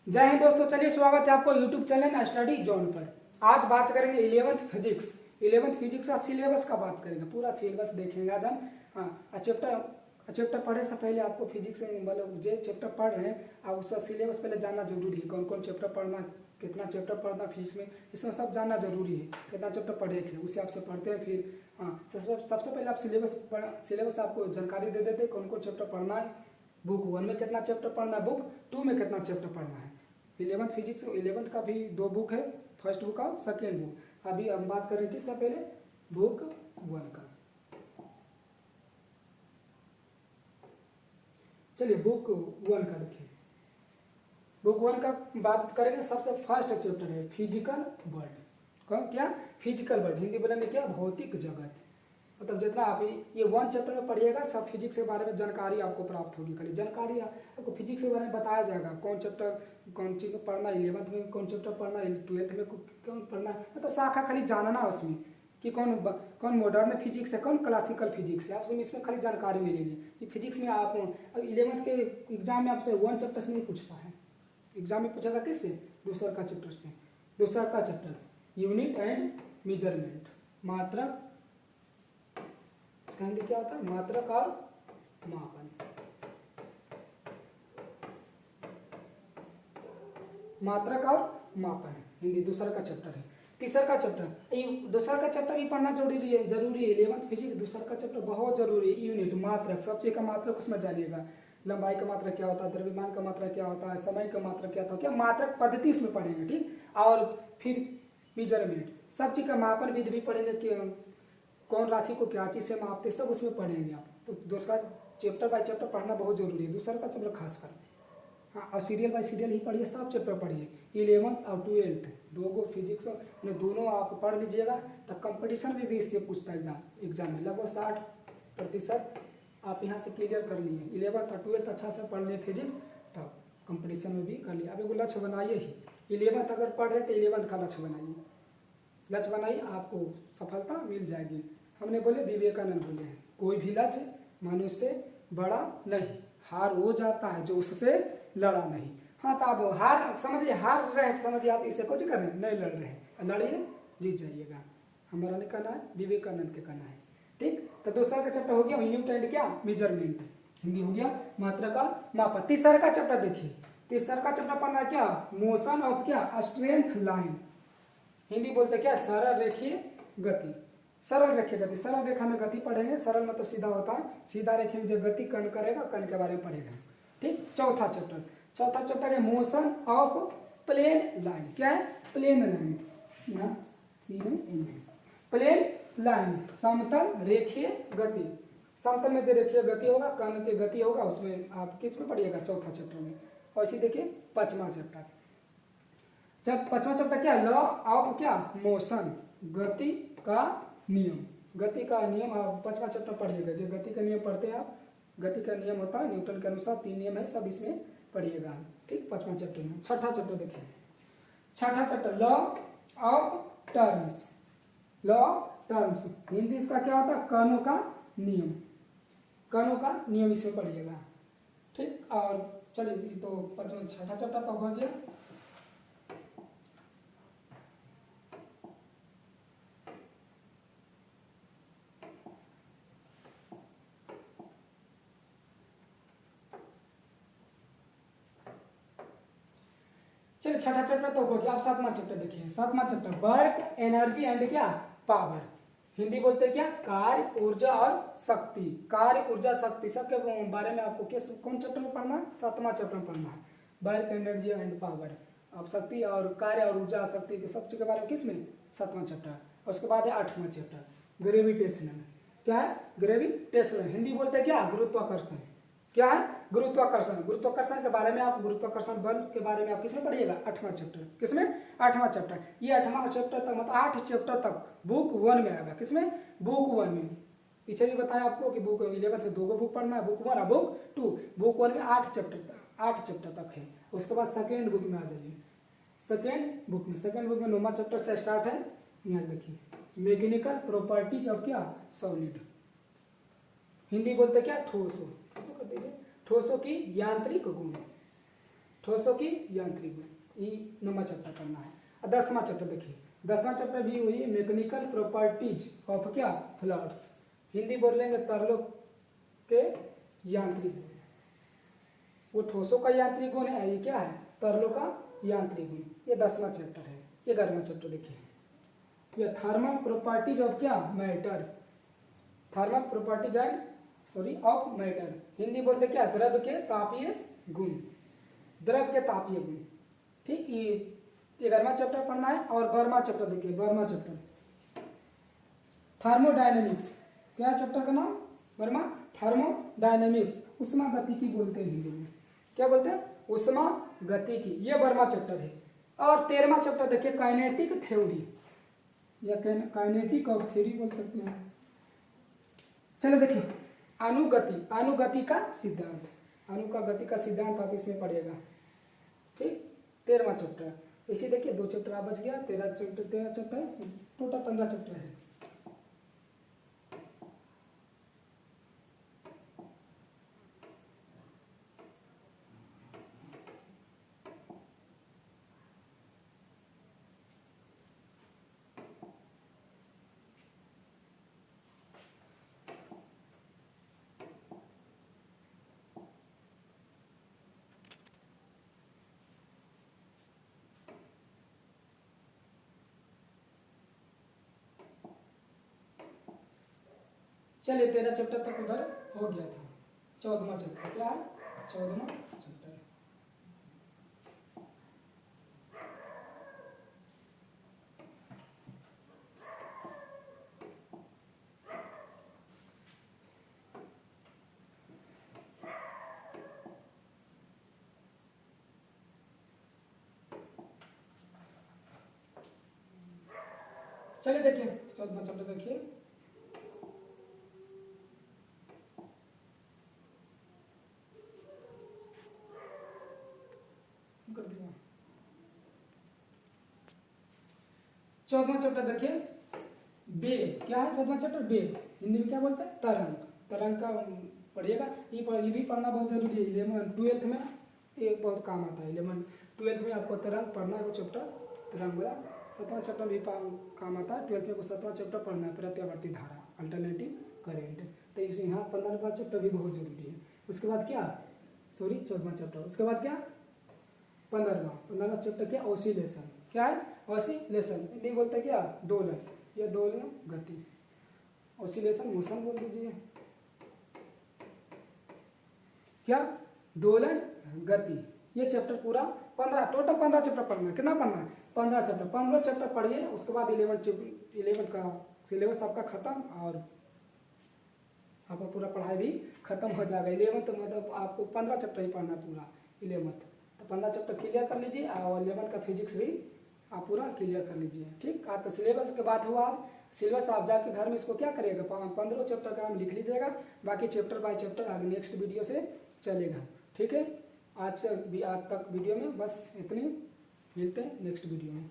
जय हिंद दोस्तों, चलिए स्वागत है आपको यूट्यूब चैनल स्टडी जोन पर। आज बात करेंगे 11th फिजिक्स। 11th फिजिक्स का सिलेबस का बात करेंगे, पूरा सिलेबस देखेंगे आज हम। हाँ, चैप्टर पढ़े से पहले आपको फिजिक्स मतलब जो चैप्टर पढ़ रहे हैं आप उसका सिलेबस पहले जानना जरूरी है। कौन कौन चैप्टर पढ़ना, कितना चैप्टर पढ़ना फिजिक्स में, इसमें सब जानना जरूरी है। कितना चैप्टर पढ़े थे उसे आपसे पढ़ते हैं। फिर सबसे पहले आप सिलेबस आपको जानकारी दे देते हैं कौन कौन चैप्टर पढ़ना है। बुक 1 में कितना चैप्टर पढ़ना है, बुक 2 में कितना चैप्टर पढ़ना है। 11th फिजिक्स 11th का भी 2 बुक है, फर्स्ट बुक और सेकेंड बुक। अभी हम बात करें किसका, पहले बुक 1 का। चलिए बुक 1 का देखिए। बुक 1 का बात करेंगे, सबसे फर्स्ट चैप्टर है फिजिकल वर्ल्ड। कौन क्या, फिजिकल वर्ल्ड, हिंदी बोलेंगे क्या, भौतिक जगत। मतलब जितना आप ये 1 चैप्टर में पढ़िएगा सब फिजिक्स के बारे में जानकारी आपको प्राप्त होगी। खाली जानकारी आपको फिजिक्स के बारे में बताया जाएगा। कौन चैप्टर कौन चीज़ में पढ़ना, 11th में कौन चैप्टर पढ़ना, 12th में कौन पढ़ना, मतलब शाखा खाली जानना उसमें कि कौन मॉडर्न फिजिक्स है, कौन क्लासिकल फिजिक्स है। आपसे इसमें खाली जानकारी मिलेगी कि फिजिक्स में आप अब 11th के एग्जाम में आपसे 1 चैप्टर से नहीं पूछता है। एग्जाम में पूछेगा किससे, दूसरा का चैप्टर से। दूसरा का चैप्टर यूनिट एंड मेजरमेंट, मात्रक। इसका हिंदी क्या होता है, मात्रक और मापन। मात्रक और मापन हिंदी दूसरा का चैप्टर है। तीसरा का चैप्टर, दूसरा का चैप्टर भी पढ़ना जरूरी है। 11th फिजिक्स दूसरा का चैप्टर बहुत जरूरी है। यूनिट, मात्रक, सब चीज का मात्रक उसमें जानिएगा। लंबाई का मात्रक क्या होता है, द्रव्यमान का मात्रक क्या होता है, समय का मात्रक क्या होता है, क्या मात्रक पद्धति उसमें पढ़ेंगे, ठीक। और फिर मेजरमेंट, सब चीज का मापन विधि भी पढ़ेंगे कि कौन राशि को क्या चीज से मापते, सब उसमें पढ़ेंगे आप। तो दूसरा चैप्टर बाय चैप्टर पढ़ना बहुत जरूरी है, दूसरा का चैप्टर खासकर। हाँ, और सीरियल बाय सीरियल ही पढ़िए, सब चैप्टर पढ़िए। 11th और 12th दो फिजिक्स में दोनों आप पढ़ लीजिएगा तो कंपटीशन में भी इससे पूछता है एग्जाम में। लगभग 60% आप यहाँ से क्लियर कर लिए। 11th और 12th अच्छा से पढ़ लिए फिजिक्स, तब कंपटीशन में भी कर लिए। अब एगो लक्ष्य बनाइए ही, 11th अगर पढ़ रहे तो 11th का लक्ष्य बनाइए। लक्ष्य बनाइए, आपको सफलता मिल जाएगी। हमने बोले, विवेकानंद बोले हैं, कोई भी लक्ष्य मनुष्य बड़ा नहीं, हार हो जाता है जो उससे लड़ा नहीं। हाँ, तो आप हार समझिए, हार रहे समझिए आप इसे कुछ कर रहे हैं, नहीं लड़ रहे हैं, लड़िए, जीत जाइएगा। हमारा नहीं करना है, विवेकानंद के करना है, ठीक। तो दूसरा का चैप्टर हो गया यूनिट एंड क्या, मेजरमेंट, हिंदी हो गया मात्रा का मापन। तीसरा का चैप्टर देखिए, तीसरा का चैप्टर पढ़ना है क्या, मोशन ऑफ क्या, स्ट्रेंथ लाइन। हिंदी बोलते क्या, सरल रेखीय गति। सरल रेखीय गति, सरल रेखा में गति पढ़ेंगे। सरल मतलब सीधा होता है, सीधा रेखा में जो गति कर्ण करेगा, कर्ण के बारे में पढ़ेगा, ठीक। चौथा चैप्टर है मोशन ऑफ प्लेन लाइन। क्या है, प्लेन लाइन, यहाँ प्लेन लाइन, समतल रेखीय गति। समतल में जो रेखीय गति होगा, कर्ण की गति होगा, उसमें आप किस में पढ़िएगा, चौथा चैप्टर में। और इसी देखिए 5वां चैप्टर, जब 5वां चैप्टर क्या, लॉ ऑफ क्या, मोशन, गति का नियम। गति का नियम आप 5वां चैप्टर पढ़िएगा। जो गति का नियम पढ़ते हैं आप, गति का नियम होता है न्यूटन के अनुसार 3 नियम है, सब इसमें पढ़िएगा, ठीक, 5वां चैप्टर में। छठा चैप्टर देखिए, छठा chapter law of terms. Law of terms, Hindi इसका क्या होता है, कणों का नियम। कणों का नियम इसमें पढ़िएगा, ठीक। और चलिए, तो 5वां छठा चैप्टर तो हो गया। चलिए, छठा चैप्टर तो हो गया। अब 7वां चैप्टर देखिए। 7वां चैप्टर वर्क, एनर्जी एंड क्या, पावर। हिंदी बोलते क्या, कार्य, ऊर्जा और शक्ति। कार्य, ऊर्जा, शक्ति सबके बारे में आपको किस कौन चैप्टर में पढ़ना है, 7वां चैप्टर में पढ़ना है। वर्क, एनर्जी एंड पावर, अब शक्ति और कार्य और ऊर्जा शक्ति के सब चीज के बारे में किस में, 7वां चैप्टर। और उसके बाद है 8वां चैप्टर ग्रेविटेशनल। क्या है, ग्रेविटेशनल, हिंदी बोलते क्या, गुरुत्वाकर्षण। क्या है, गुरुत्वाकर्षण। गुरुत्वाकर्षण के बारे में आप, गुरुत्वाकर्षण बल के बारे में आप किसमें पढ़िएगा, 8वां चैप्टर। किसमें, 8वां चैप्टर। ये 8वां चैप्टर तक, मतलब 8 चैप्टर तक बुक 1 में आएगा। किसमें, बुक 1 में। पीछे भी बताया आपको कि बुक 11th में 2 बुक पढ़ना है, बुक 1 और बुक 2। बुक 1 में 8 चैप्टर तक है। उसके बाद सेकेंड बुक में आ जाइए। सेकेंड बुक में 9वां चैप्टर से स्टार्ट है। यहाँ देखिए, मैकेनिकल प्रॉपर्टीज ऑफ क्या, सॉलिड। हिंदी बोलते क्या, ठोसों। ठोसों की यांत्रिक गुण। ठोसों की यांत्रिक गुण, ये नंबर चैप्टर करना है। और 10वां चैप्टर देखिए, 10वां चैप्टर भी हुई मैकेनिकल प्रॉपर्टीज ऑफ क्या फ्लड्स, हिंदी बोल लेंगे तरलों के यांत्रिक गुण। वो ठोसों का यांत्रिक गुण है, ये क्या है तरलों का यांत्रिक गुण, ये 10वां चैप्टर है। 11वां चैप्टर देखिए, ये थर्मल प्रॉपर्टीज ऑफ क्या matter, thermal properties end of matter, Hindi बोलते क्या द्रव्य के तापीय गुण, द्रव्य के तापीय गुण। ठीक, ये 11वां चैप्टर पढ़ना है। और 12वां चैप्टर देखिए, 12वां चैप्टर थर्मोडायनेमिक्स, क्या चैप्टर का नाम 12वां थर्मोडायनेमिक्स, उष्मा गतिकी बोलते हैं हिंदी में, क्या बोलते हैं उष्मा गतिकी, ये 12वां चैप्टर है। और 13वां चैप्टर देखिए काइनेटिक थ्योरी या काइनेटिक ऑफ थ्योरी बोल सकते हैं। चलो देखिए अनुगति, अनुगति का सिद्धांत, अणु का गति का सिद्धांत आप इसमें पढ़िएगा। ठीक, 13वां चैप्टर। इसी देखिए 2 चैप्टर आप बच गया, 13 चैप्टर है, टोटल 15 चैप्टर है। चलिए 13 चैप्टर तक उधर हो गया था। 14वां चैप्टर क्या है, 14वां चैप्टर। चलिए देखिए 14वां चैप्टर देखिए, कर दिया। 14वां चैप्टर देखिए वेग, क्या है 14वां चैप्टर वेग, हिंदी में क्या बोलते हैं तरंग, तरंग का पढ़िएगा। ये भी पढ़ना बहुत जरूरी है, 11 12th में एक बहुत काम आता है। 11 12th में आपको तरंग पढ़ना है, वो चैप्टर तरंग बोला। 7वां चैप्टर भी काम आता है, 12th में को 7वां चैप्टर पढ़ना है, प्रत्यावर्ती धारा अल्टरनेटिव करेंट। तो इस यहाँ 15वां चैप्टर भी बहुत जरूरी है। उसके बाद क्या 14वां चैप्टर, उसके बाद क्या 15वां चैप्टर क्या ऑसिलेशन, क्या है ऑसिलेशन, हिंदी बोलते हैं क्या दोलन, ये दोलन गति, ऑसिलेशन मोशन बोल दीजिए, क्या दोलन गति। ये चैप्टर पूरा 15, टोटल 15 चैप्टर पढ़ना है। कितना पढ़ना है 15 चैप्टर, 15 चैप्टर पढ़िए। उसके बाद 11 का सिलेबस आपका खत्म और आपका पूरा पढ़ाई भी खत्म हो जाएगा। 11 तो मतलब आपको 15 चैप्टर ही पढ़ना पूरा 11, तो 15 चैप्टर क्लियर कर लीजिए और 11 का फिजिक्स भी आप पूरा क्लियर कर लीजिए। ठीक, तो सिलेबस के बाद हुआ, सिलेबस आप जाके घर में इसको क्या करिएगा 15 चैप्टर का हम लिख लीजिएगा, बाकी चैप्टर बाय चैप्टर आगे नेक्स्ट वीडियो से चलेगा। ठीक है, आज तक वीडियो में बस इतनी, मिलते हैं नेक्स्ट वीडियो में।